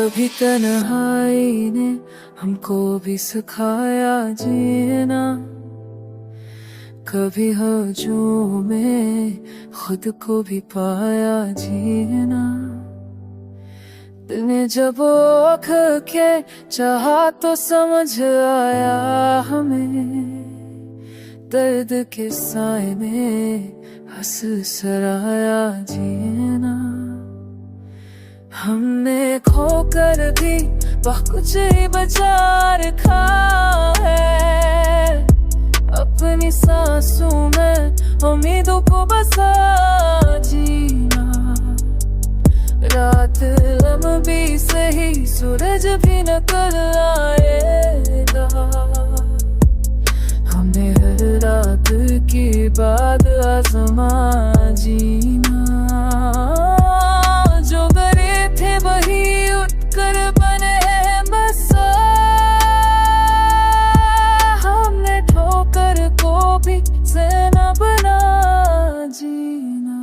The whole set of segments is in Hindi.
कभी तन्हाई ने हमको भी सिखाया जीना, कभी हजूम में खुद को भी पाया जीना। दिल ने जब आँख के चाहा तो समझ आया हमें, दर्द के साए में हंस सराया जीना। हमने खोकर भी बहुत कुछ ही बचा रखा है, अपनी सांसों में उम्मीदों को बसा जीना। रात लंबी सही सूरज भी निकल आएगा, हमने हर रात की बात आजमा जीना। जो गरे थे वही उठकर बने बसा, हमने ठोकर को भी सेना बना जीना।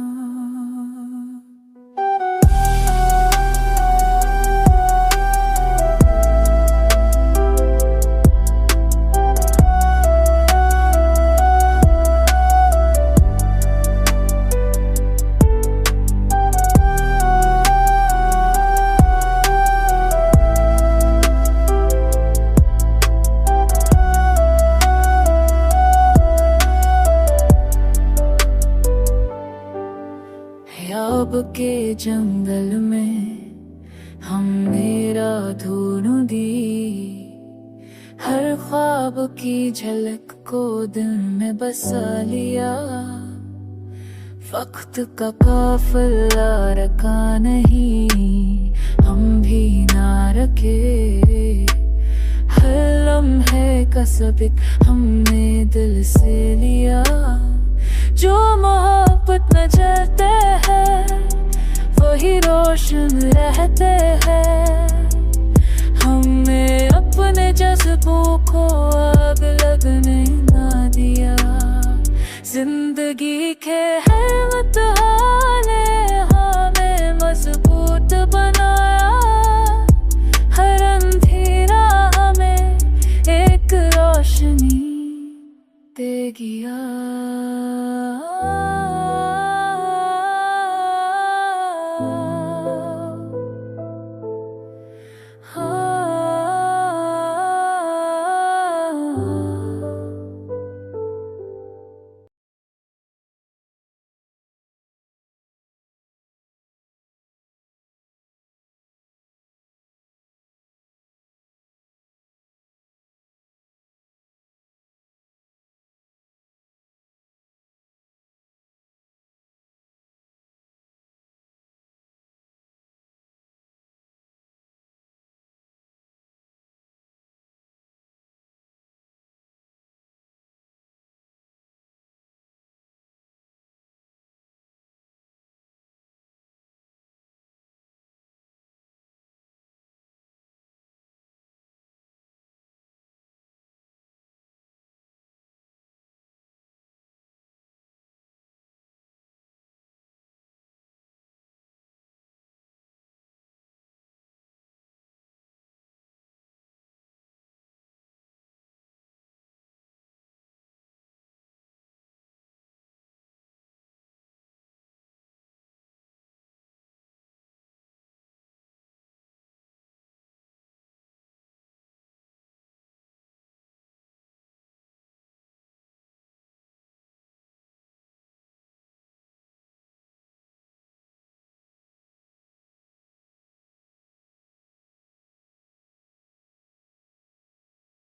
अब के जंगल में हमने राह ढूंढ दी, हर ख्वाब की झलक को दिल में बसा लिया। वक्त का काफिला रखा नहीं, हम भी ना रखे। हर लम्हे का सबक हमने दिल से लिया। जो मोहब्बत न जलते हैं वही रोशन रहते हैं। हमने अपने जज्बों को आग लगने ना दिया। जिंदगी के हर इम्तिहान ने हमें मजबूत बनाया। हर अंधेरा हमें एक रोशनी दे गया।